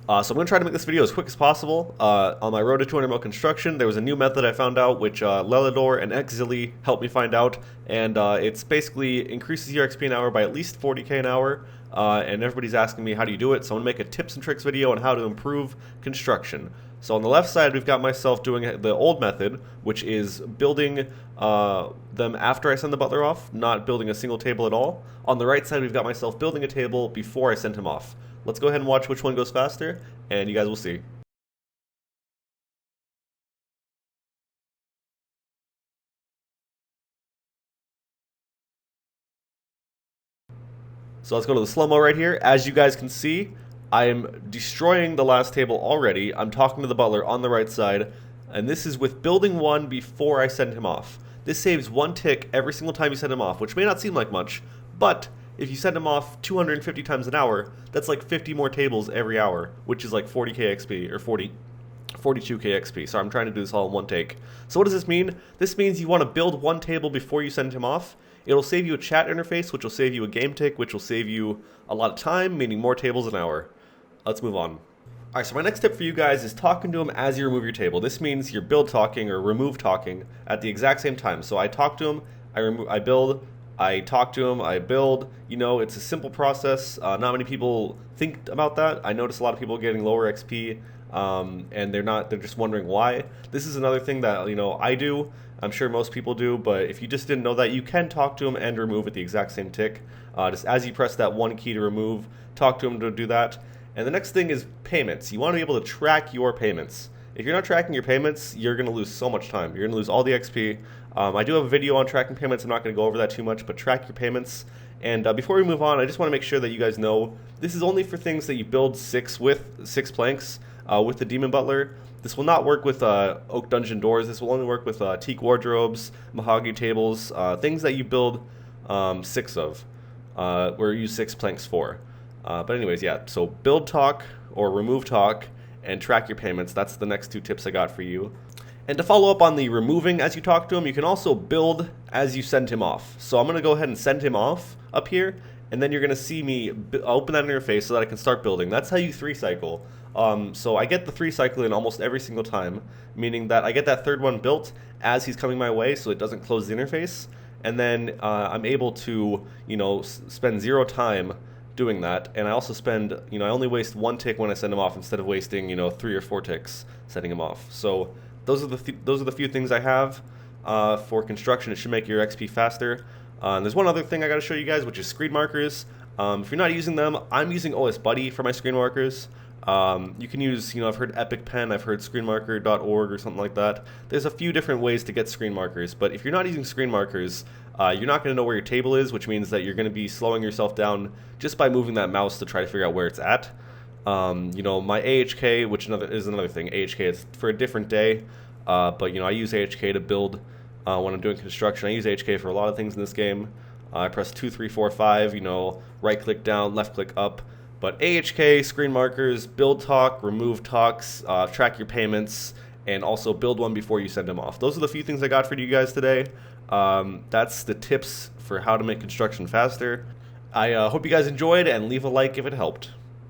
So I'm going to try to make this video as quick as possible. On my road to 200 mil construction, there was a new method I found out, which Lelador and Xzilly helped me find out, and it's basically increases your XP an hour by at least 40k an hour, and everybody's asking me how do you do it, so I'm going to make a tips and tricks video on how to improve construction. So on the left side, we've got myself doing the old method, which is building them after I send the butler off, not building a single table at all. On the right side, we've got myself building a table before I send him off. Let's go ahead and watch which one goes faster, and you guys will see. So let's go to the slow-mo right here. As you guys can see, I am destroying the last table already. I'm talking to the butler on the right side, and this is with building one before I send him off. This saves 1 tick every single time you send him off, which may not seem like much, but if you send him off 250 times an hour, that's like 50 more tables every hour, which is like 40k XP, or 42k XP. So I'm trying to do this all in one take. So what does this mean? This means you want to build 1 table before you send him off. It'll save you a chat interface, which will save you a game tick, which will save you a lot of time, meaning more tables an hour. Let's move on. Alright, so my next tip for you guys is talking to him as you remove your table. This means you're build talking or remove talking at the exact same time. So I talk to him, I build, I talk to him, I build. You know, it's a simple process. Not many people think about that. I notice a lot of people getting lower XP, and they're just wondering why. This is another thing that, you know, I do. I'm sure most people do, but if you just didn't know that, you can talk to him and remove at the exact same tick. Just as you press that 1 key to remove, talk to him to do that. And the next thing is payments. You want to be able to track your payments. If you're not tracking your payments, you're going to lose so much time. You're going to lose all the XP. I do have a video on tracking payments. I'm not going to go over that too much, but track your payments. And before we move on, I just want to make sure that you guys know this is only for things that you build 6 planks with the Demon Butler. This will not work with Oak Dungeon doors. This will only work with TEAK wardrobes, Mahogany tables, things that you build 6 of, or use 6 planks for. But anyways, yeah, so build talk or remove talk and track your payments. That's the next 2 tips I got for you. And to follow up on the removing as you talk to him, you can also build as you send him off. So I'm going to go ahead and send him off up here, and then you're going to see me open that interface so that I can start building. That's how you 3-cycle. So I get the 3-cycle in almost every single time, meaning that I get that 3rd one built as he's coming my way so it doesn't close the interface. And then I'm able to, you know, spend 0 time doing that, and I also spend, you know, I only waste 1 tick when I send him off instead of wasting, you know, 3 or 4 ticks sending him off. So those are the few things I have for construction. It should make your XP faster. And there's one other thing I got to show you guys, which is screen markers. If you're not using them, I'm using OS Buddy for my screen markers. You can use, you know, I've heard Epic Pen, I've heard screenmarker.org or something like that. There's a few different ways to get screen markers, but if you're not using screen markers, you're not going to know where your table is, which means that you're going to be slowing yourself down just by moving that mouse to try to figure out where it's at. You know, my AHK, which is another thing, AHK is for a different day, but, you know, I use AHK to build when I'm doing construction. I use AHK for a lot of things in this game. I press 2, 3, 4, 5, you know, right click down, left click up. But AHK, screen markers, build talk, remove talks, track your payments, and also build one before you send them off. Those are the few things I got for you guys today. That's the tips for how to make construction faster. I hope you guys enjoyed, and leave a like if it helped.